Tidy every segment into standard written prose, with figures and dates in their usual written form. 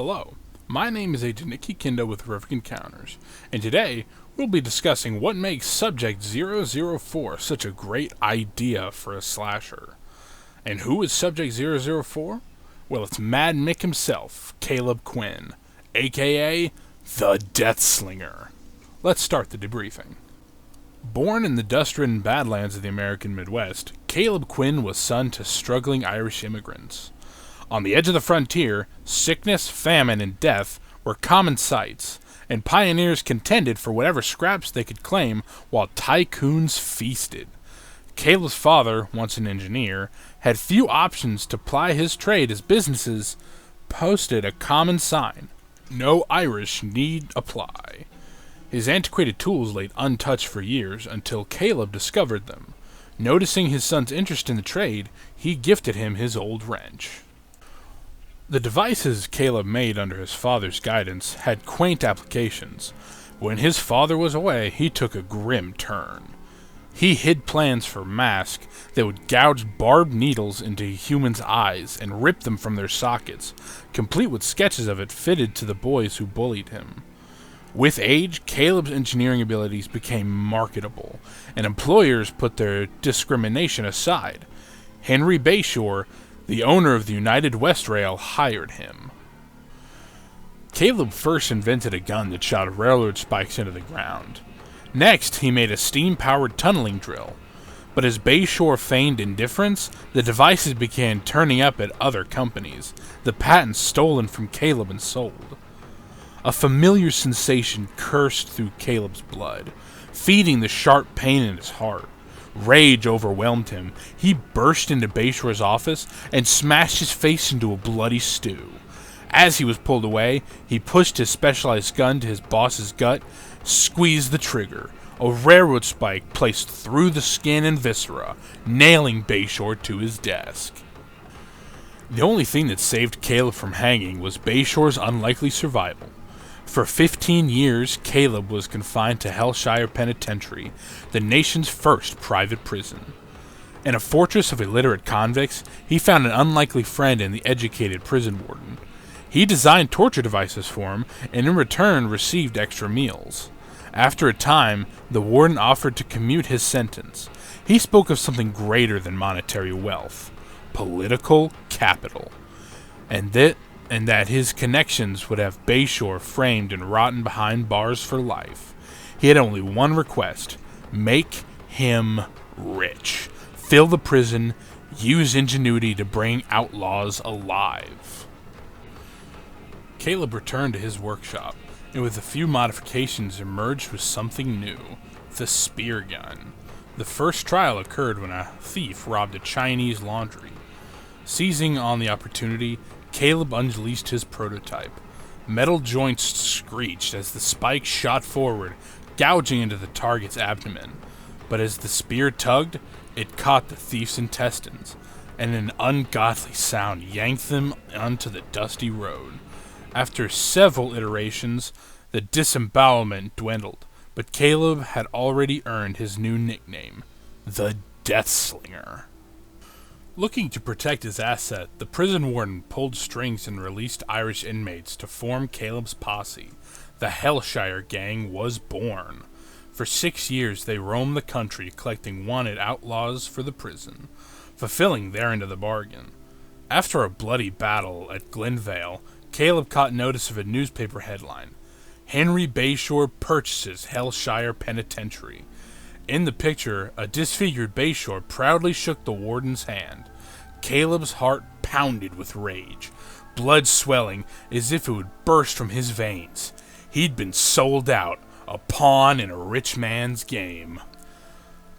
Hello, my name is Agent Nikki Kindo with Horrific Encounters, and today we'll be discussing what makes Subject 004 such a great idea for a slasher. And who is Subject 004? Well, it's Mad Mick himself, Caleb Quinn, aka the Deathslinger. Let's start the debriefing. Born in the dust-ridden badlands of the American Midwest, Caleb Quinn was son to struggling Irish immigrants. On the edge of the frontier, sickness, famine, and death were common sights, and pioneers contended for whatever scraps they could claim while tycoons feasted. Caleb's father, once an engineer, had few options to ply his trade as businesses posted a common sign: "No Irish need apply." His antiquated tools laid untouched for years until Caleb discovered them. Noticing his son's interest in the trade, he gifted him his old wrench. The devices Caleb made under his father's guidance had quaint applications. When his father was away, he took a grim turn. He hid plans for masks that would gouge barbed needles into humans' eyes and rip them from their sockets, complete with sketches of it fitted to the boys who bullied him. With age, Caleb's engineering abilities became marketable, and employers put their discrimination aside. Henry Bayshore, the owner of the United West Rail, hired him. Caleb first invented a gun that shot railroad spikes into the ground. Next, he made a steam-powered tunneling drill. But as Bayshore feigned indifference, the devices began turning up at other companies, the patents stolen from Caleb and sold. A familiar sensation coursed through Caleb's blood, feeding the sharp pain in his heart. Rage overwhelmed him. He burst into Bayshore's office and smashed his face into a bloody stew. As he was pulled away, he pushed his specialized gun to his boss's gut, squeezed the trigger. A railroad spike placed through the skin and viscera, nailing Bayshore to his desk. The only thing that saved Caleb from hanging was Bayshore's unlikely survival. For 15 years, Caleb was confined to Hellshire Penitentiary, the nation's first private prison. In a fortress of illiterate convicts, he found an unlikely friend in the educated prison warden. He designed torture devices for him, and in return received extra meals. After a time, the warden offered to commute his sentence. He spoke of something greater than monetary wealth: political capital. And that his connections would have Bayshore framed and rotten behind bars for life. He had only one request: make him rich. Fill the prison, use ingenuity to bring outlaws alive. Caleb returned to his workshop, and with a few modifications emerged with something new: the spear gun. The first trial occurred when a thief robbed a Chinese laundry. Seizing on the opportunity, Caleb unleashed his prototype. Metal joints screeched as the spike shot forward, gouging into the target's abdomen. But as the spear tugged, it caught the thief's intestines, and an ungodly sound yanked them onto the dusty road. After several iterations, the disembowelment dwindled, but Caleb had already earned his new nickname, the Deathslinger. Looking to protect his asset, the prison warden pulled strings and released Irish inmates to form Caleb's posse. The Hellshire Gang was born. For 6 years they roamed the country collecting wanted outlaws for the prison, fulfilling their end of the bargain. After a bloody battle at Glenvale, Caleb caught notice of a newspaper headline: "Henry Bayshore purchases Hellshire Penitentiary." In the picture, a disfigured Bayshore proudly shook the warden's hand. Caleb's heart pounded with rage, blood swelling as if it would burst from his veins. He'd been sold out, a pawn in a rich man's game.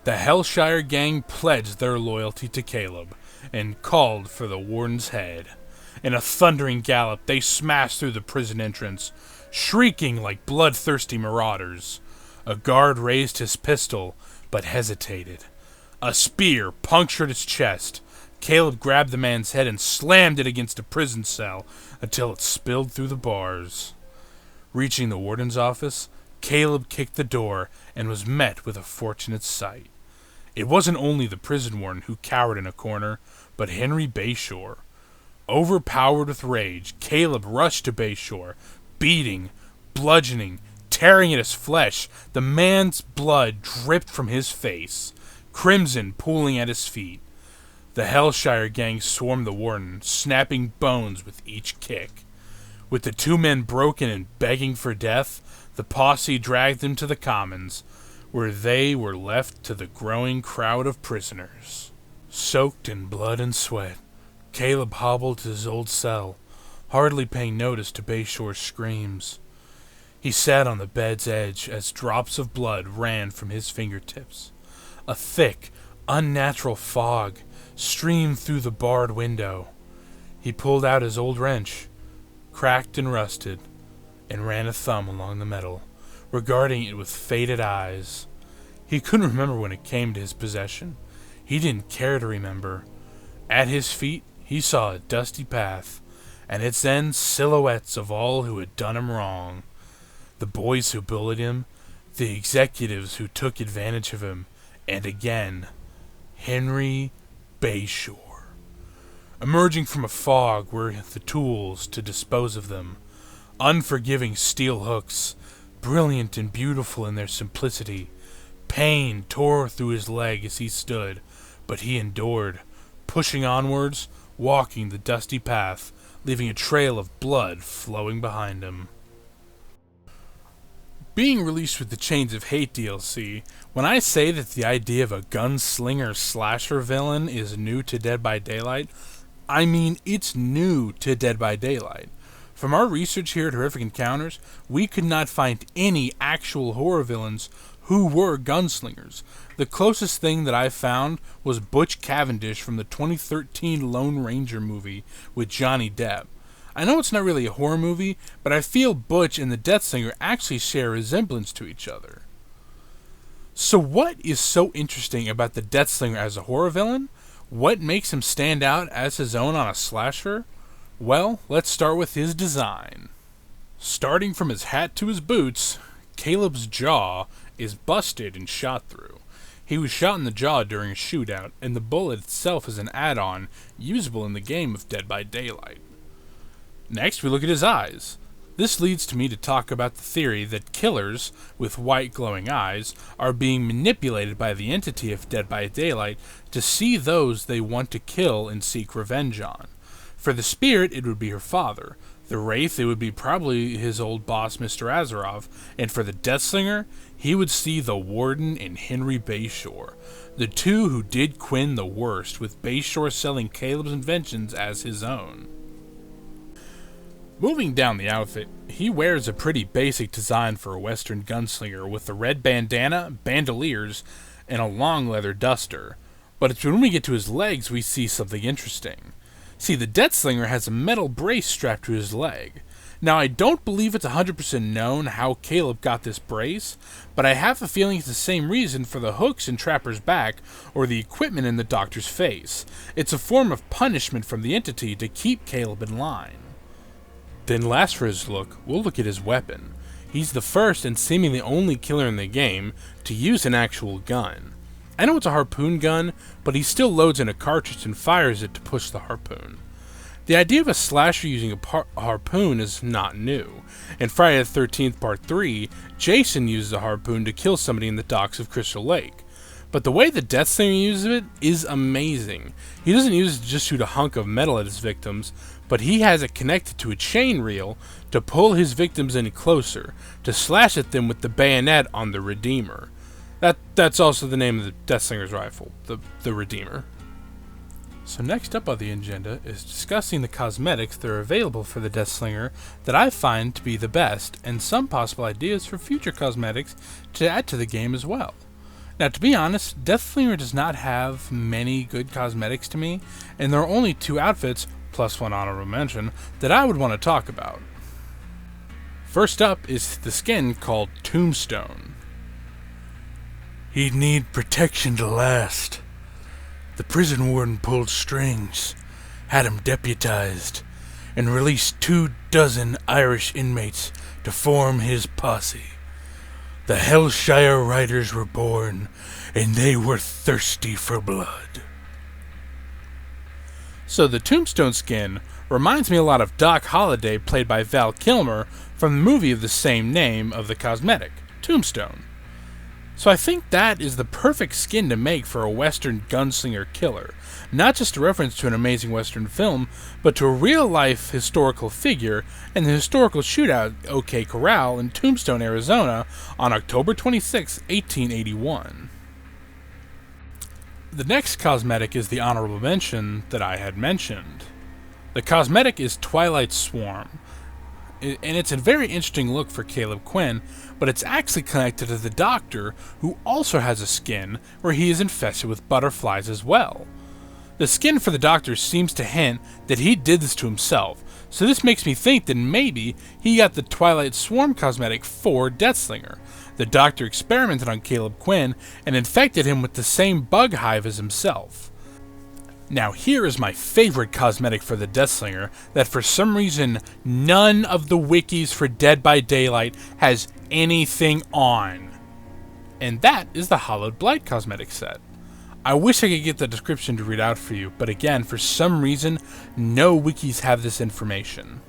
The Hellshire Gang pledged their loyalty to Caleb and called for the warden's head. In a thundering gallop, they smashed through the prison entrance, shrieking like bloodthirsty marauders. A guard raised his pistol, but hesitated. A spear punctured his chest. Caleb grabbed the man's head and slammed it against a prison cell until it spilled through the bars. Reaching the warden's office, Caleb kicked the door and was met with a fortunate sight. It wasn't only the prison warden who cowered in a corner, but Henry Bayshore. Overpowered with rage, Caleb rushed to Bayshore, beating, bludgeoning, tearing at his flesh. The man's blood dripped from his face, crimson pooling at his feet. The Hellshire gang swarmed the warden, snapping bones with each kick. With the two men broken and begging for death, the posse dragged them to the commons, where they were left to the growing crowd of prisoners. Soaked in blood and sweat, Caleb hobbled to his old cell, hardly paying notice to Bayshore's screams. He sat on the bed's edge as drops of blood ran from his fingertips. A thick, unnatural fog streamed through the barred window. He pulled out his old wrench, cracked and rusted, and ran a thumb along the metal, regarding it with faded eyes. He couldn't remember when it came to his possession. He didn't care to remember. At his feet, he saw a dusty path, and its end silhouettes of all who had done him wrong. The boys who bullied him, the executives who took advantage of him, and again, Henry Bayshore. Emerging from a fog were the tools to dispose of them. Unforgiving steel hooks, brilliant and beautiful in their simplicity. Pain tore through his leg as he stood, but he endured, pushing onwards, walking the dusty path, leaving a trail of blood flowing behind him. Being released with the Chains of Hate DLC, when I say that the idea of a gunslinger slasher villain is new to Dead by Daylight, I mean it's new to Dead by Daylight. From our research here at Horrific Encounters, we could not find any actual horror villains who were gunslingers. The closest thing that I found was Butch Cavendish from the 2013 Lone Ranger movie with Johnny Depp. I know it's not really a horror movie, but I feel Butch and the Deathslinger actually share a resemblance to each other. So what is so interesting about the Deathslinger as a horror villain? What makes him stand out as his own on a slasher? Well, let's start with his design. Starting from his hat to his boots, Caleb's jaw is busted and shot through. He was shot in the jaw during a shootout, and the bullet itself is an add-on usable in the game of Dead by Daylight. Next, we look at his eyes. This leads to me to talk about the theory that killers with white glowing eyes are being manipulated by the entity of Dead by Daylight to see those they want to kill and seek revenge on. For the spirit, it would be her father. The wraith, it would be probably his old boss, Mr. Azarov. And for the Deathslinger, he would see the Warden and Henry Bayshore, the two who did Quinn the worst, with Bayshore selling Caleb's inventions as his own. Moving down the outfit, he wears a pretty basic design for a Western gunslinger with a red bandana, bandoliers, and a long leather duster. But it's when we get to his legs we see something interesting. See, the Deathslinger has a metal brace strapped to his leg. Now, I don't believe it's 100% known how Caleb got this brace, but I have a feeling it's the same reason for the hooks in Trapper's back or the equipment in the doctor's face. It's a form of punishment from the entity to keep Caleb in line. Then last for his look, we'll look at his weapon. He's the first and seemingly only killer in the game to use an actual gun. I know it's a harpoon gun, but he still loads in a cartridge and fires it to push the harpoon. The idea of a slasher using a harpoon is not new. In Friday the 13th Part 3, Jason uses a harpoon to kill somebody in the docks of Crystal Lake. But the way the Deathslinger uses it is amazing. He doesn't use it to just shoot a hunk of metal at his victims, but he has it connected to a chain reel to pull his victims in closer, to slash at them with the bayonet on the Redeemer. That's also the name of the Deathslinger's rifle, the Redeemer. So next up on the agenda is discussing the cosmetics that are available for the Deathslinger that I find to be the best, and some possible ideas for future cosmetics to add to the game as well. Now, to be honest, Deathslinger does not have many good cosmetics to me, and there are only two outfits, plus one honorable mention, that I would want to talk about. First up is the skin called Tombstone. He'd need protection to last. The prison warden pulled strings, had him deputized, and released 24 Irish inmates to form his posse. The Hellshire Riders were born, and they were thirsty for blood. So the Tombstone skin reminds me a lot of Doc Holliday, played by Val Kilmer, from the movie of the same name of the cosmetic, Tombstone. So I think that is the perfect skin to make for a Western gunslinger killer. Not just a reference to an amazing Western film, but to a real-life historical figure and the historical shootout at OK Corral in Tombstone, Arizona on October 26, 1881. The next cosmetic is the honorable mention that I had mentioned. The cosmetic is Twilight Swarm, and it's a very interesting look for Caleb Quinn, but it's actually connected to the Doctor, who also has a skin where he is infested with butterflies as well. The skin for the Doctor seems to hint that he did this to himself, so this makes me think that maybe he got the Twilight Swarm cosmetic for Deathslinger. The Doctor experimented on Caleb Quinn and infected him with the same bug hive as himself. Now here is my favorite cosmetic for the Deathslinger that for some reason none of the wikis for Dead by Daylight has anything on. And that is the Hallowed Blight cosmetic set. I wish I could get the description to read out for you, but again, for some reason, no wikis have this information.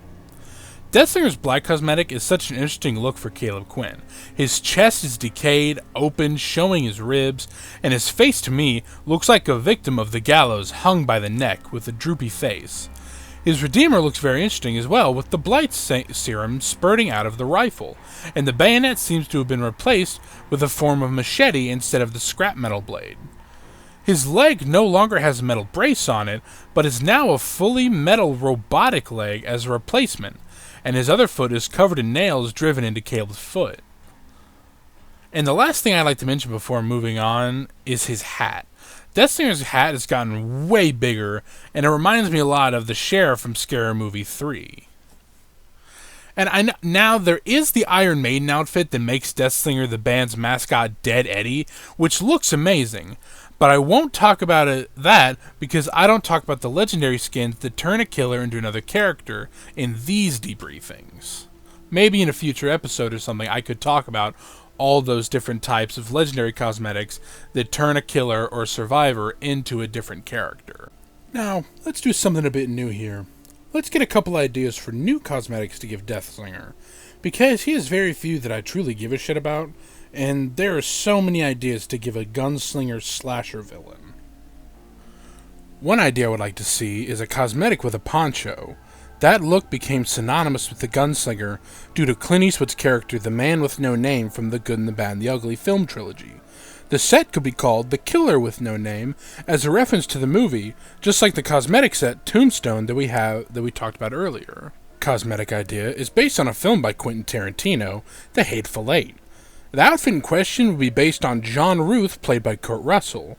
Deathslinger's black cosmetic is such an interesting look for Caleb Quinn. His chest is decayed, open, showing his ribs, and his face to me looks like a victim of the gallows hung by the neck with a droopy face. His Redeemer looks very interesting as well, with the blight serum spurting out of the rifle, and the bayonet seems to have been replaced with a form of machete instead of the scrap metal blade. His leg no longer has a metal brace on it, but is now a fully metal robotic leg as a replacement, and his other foot is covered in nails driven into Caleb's foot. And the last thing I'd like to mention before moving on is his hat. Deathslinger's hat has gotten way bigger, and it reminds me a lot of the Sheriff from Scary Movie 3. And now there is the Iron Maiden outfit that makes Deathslinger the band's mascot Dead Eddie, which looks amazing. But I won't talk about that because I don't talk about the legendary skins that turn a killer into another character in these debriefings. Maybe in a future episode or something I could talk about all those different types of legendary cosmetics that turn a killer or survivor into a different character. Now, let's do something a bit new here. Let's get a couple ideas for new cosmetics to give Deathslinger, because he has very few that I truly give a shit about, and there are so many ideas to give a gunslinger slasher villain. One idea I would like to see is a cosmetic with a poncho. That look became synonymous with the gunslinger due to Clint Eastwood's character The Man with No Name from The Good and the Bad and the Ugly film trilogy. The set could be called The Killer with No Name as a reference to the movie, just like the cosmetic set Tombstone that we talked about earlier. Cosmetic idea is based on a film by Quentin Tarantino, The Hateful Eight. The outfit in question would be based on John Ruth, played by Kurt Russell.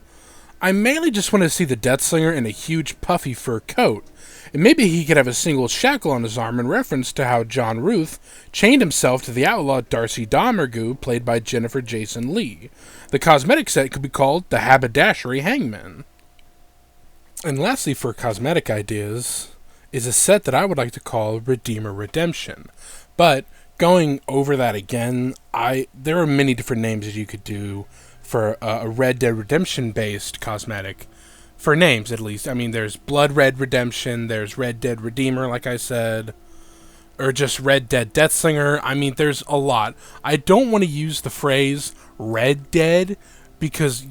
I mainly just want to see the Deathslinger in a huge puffy fur coat, and maybe he could have a single shackle on his arm in reference to how John Ruth chained himself to the outlaw Darcy Domergue, played by Jennifer Jason Leigh. The cosmetic set could be called the Haberdashery Hangman. And lastly, for cosmetic ideas, is a set that I would like to call Redeemer Redemption. But going over that again, there are many different names that you could do for a Red Dead Redemption-based cosmetic. For names, at least. I mean, there's Blood Red Redemption, there's Red Dead Redeemer, like I said, or just Red Dead Deathslinger. I mean, there's a lot. I don't want to use the phrase Red Dead because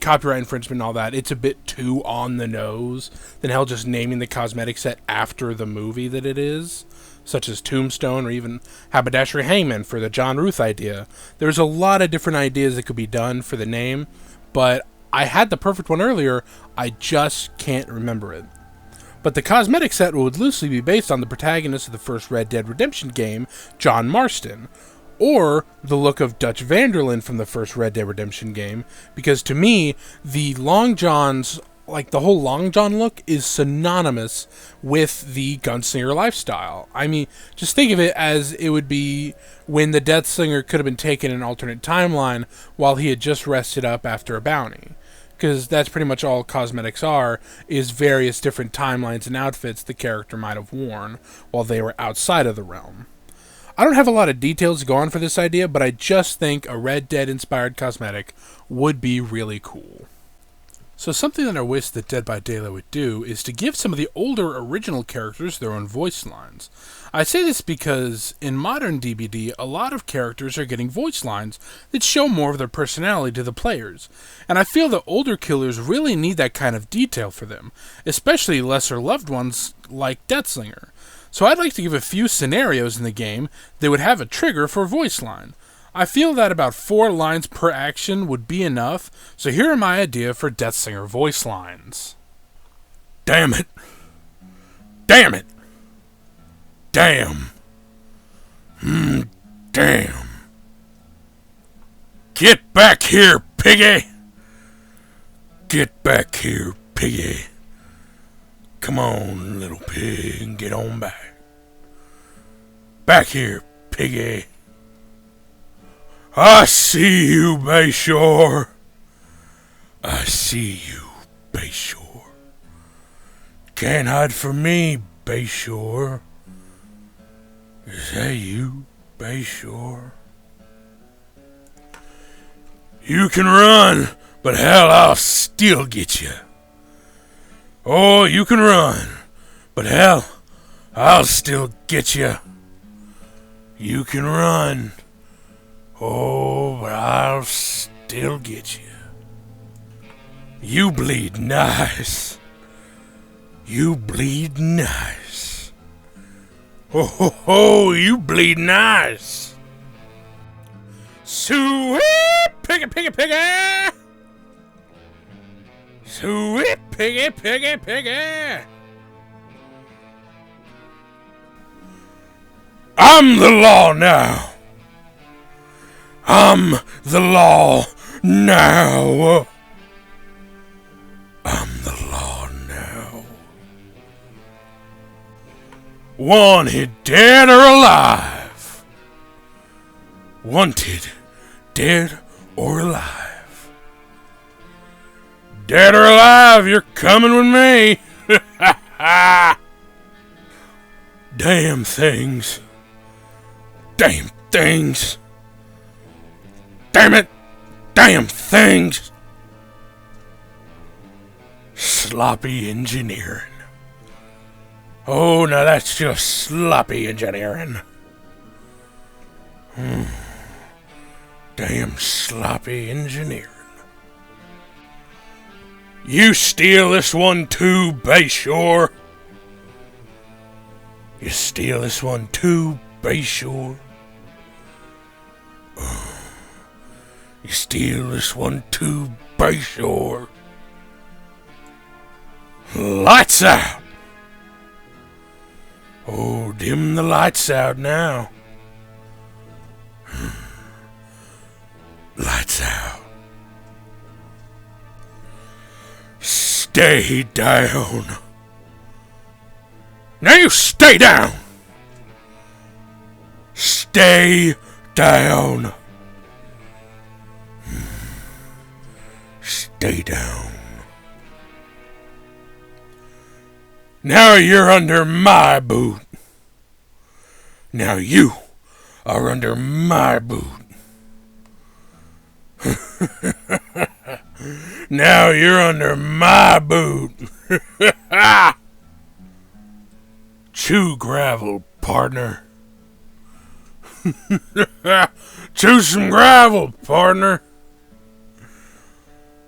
copyright infringement and all that, it's a bit too on the nose than hell just naming the cosmetic set after the movie that it is, such as Tombstone or even Haberdashery Hangman for the John Ruth idea. There's a lot of different ideas that could be done for the name, but I had the perfect one earlier, I just can't remember it. But the cosmetic set would loosely be based on the protagonist of the first Red Dead Redemption game, John Marston, or the look of Dutch Vanderlyn from the first Red Dead Redemption game, because to me, the Long Johns, like the whole Long John look, is synonymous with the gunslinger lifestyle. I mean, just think of it as it would be when the Deathslinger could have been taken in an alternate timeline while he had just rested up after a bounty. Because that's pretty much all cosmetics are, is various different timelines and outfits the character might have worn while they were outside of the realm. I don't have a lot of details to go on for this idea, but I just think a Red Dead-inspired cosmetic would be really cool. So something that I wish that Dead by Daylight would do is to give some of the older original characters their own voice lines. I say this because in modern DBD, a lot of characters are getting voice lines that show more of their personality to the players, and I feel that older killers really need that kind of detail for them, especially lesser loved ones like Deathslinger. So I'd like to give a few scenarios in the game that would have a trigger for a voice line. I feel that about 4 lines per action would be enough, so here are my idea for Deathslinger voice lines. Damn it. Damn it. Damn. Damn. Get back here, piggy. Get back here, piggy. Come on, little pig, get on back. Back here, piggy. I see you, Bayshore. I see you, Bayshore. Can't hide from me, Bayshore. Is that you, Bayshore? You can run, but hell, I'll still get you. Oh, you can run, but hell, I'll still get you. You can run. Oh, but I'll still get you. You bleed nice. You bleed nice. Ho ho ho, you bleed nice. Sweet piggy piggy piggy. Sweet piggy piggy piggy. I'm the law now. I'm the law now. I'm the law now. Wanted, dead or alive. Wanted, dead or alive. Dead or alive, you're coming with me. Damn things. Damn things. Damn it! Damn things! Sloppy engineering. Oh, now that's just sloppy engineering. Damn sloppy engineering. You steal this one too, Bayshore. You steal this one too, Bayshore. You steal this one too, Bayshore. Lights out. Oh, dim the lights out now. Lights out. Stay down. Now you stay down. Stay down. Stay down. Now you're under my boot. Now you are under my boot. Now you're under my boot. Chew gravel, partner. Chew some gravel, partner.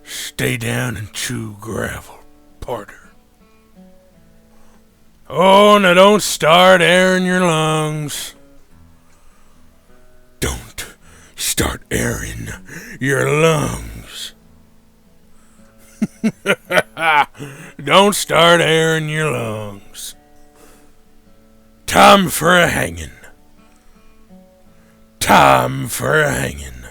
Stay down and chew gravel, partner. Oh, now don't start airing your lungs. Don't start airing your lungs. Don't start airing your lungs. Time for a hanging. Time for a hanging.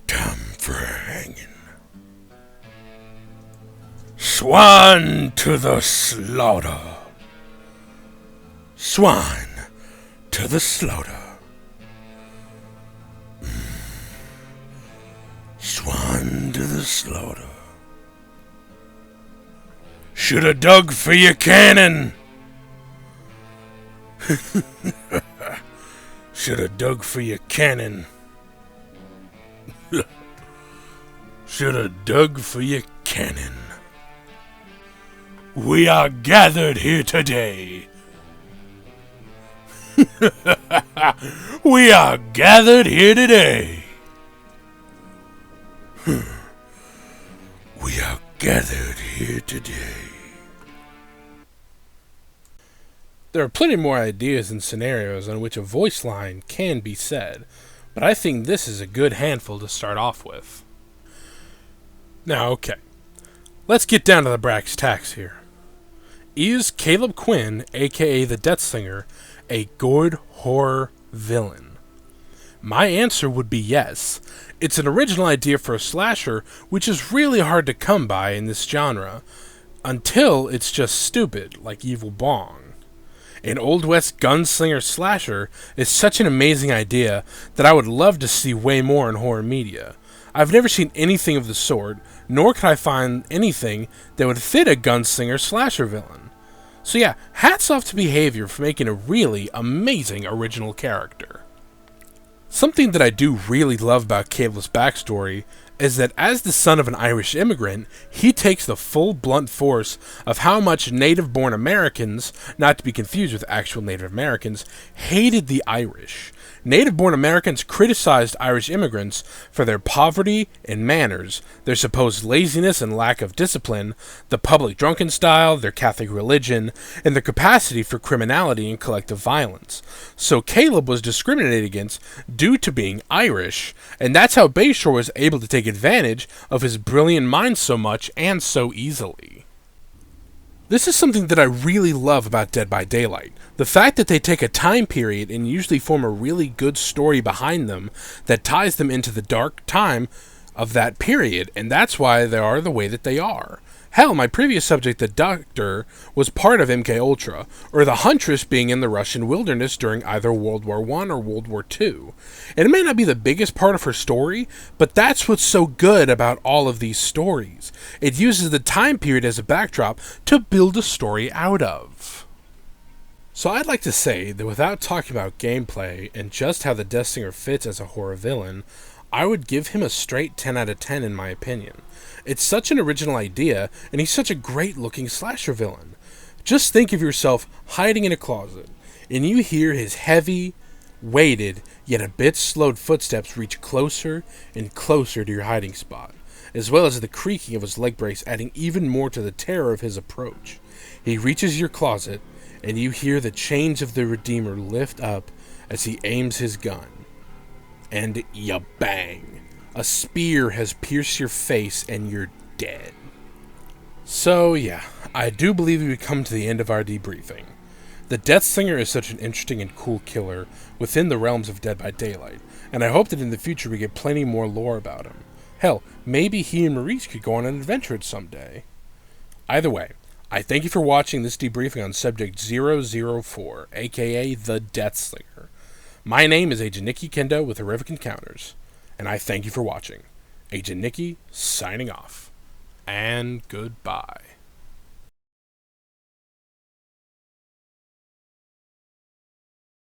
Time for a hanging. Swine to the slaughter. Swine to the slaughter. Swine to the slaughter. Should have dug for your cannon. Should have dug for your cannon. should have dug for your cannon. We are gathered here today. We are gathered here today. We are gathered here today. There are plenty more ideas and scenarios on which a voice line can be said, but I think this is a good handful to start off with. Now, okay, let's get down to the brass tacks here. Is Caleb Quinn, aka the Deathslinger, a good horror villain? My answer would be yes. It's an original idea for a slasher, which is really hard to come by in this genre, until it's just stupid, like Evil Bong. An Old West gunslinger slasher is such an amazing idea that I would love to see way more in horror media. I've never seen anything of the sort, nor could I find anything that would fit a gunslinger slasher villain. So yeah, hats off to Behavior for making a really amazing original character. Something that I do really love about Caleb's backstory is that as the son of an Irish immigrant, he takes the full blunt force of how much native-born Americans, not to be confused with actual Native Americans, hated the Irish. Native-born Americans criticized Irish immigrants for their poverty and manners, their supposed laziness and lack of discipline, the public drunken style, their Catholic religion, and their capacity for criminality and collective violence. So Caleb was discriminated against due to being Irish, and that's how Bayshore was able to take advantage of his brilliant mind so much and so easily. This is something that I really love about Dead by Daylight. The fact that they take a time period and usually form a really good story behind them that ties them into the dark time of that period, and that's why they are the way that they are. Hell, my previous subject, the Doctor, was part of MK Ultra, or the Huntress being in the Russian wilderness during either World War I or World War II. And it may not be the biggest part of her story, but that's what's so good about all of these stories. It uses the time period as a backdrop to build a story out of. So I'd like to say that without talking about gameplay and just how the Deathslinger fits as a horror villain, I would give him a straight 10 out of 10 in my opinion. It's such an original idea, and he's such a great-looking slasher villain. Just think of yourself hiding in a closet, and you hear his heavy, weighted, yet a bit slowed footsteps reach closer and closer to your hiding spot, as well as the creaking of his leg brace adding even more to the terror of his approach. He reaches your closet, and you hear the chains of the Redeemer lift up as he aims his gun. And ya bang! A spear has pierced your face and you're dead. So yeah, I do believe we've come to the end of our debriefing. The Deathslinger is such an interesting and cool killer within the realms of Dead by Daylight, and I hope that in the future we get plenty more lore about him. Hell, maybe he and Maurice could go on an adventure someday. Either way, I thank you for watching this debriefing on Subject 004, aka the Deathslinger. My name is Agent Nicky Kendo with Horrific Encounters, and I thank you for watching. Agent Nicky, signing off. And goodbye.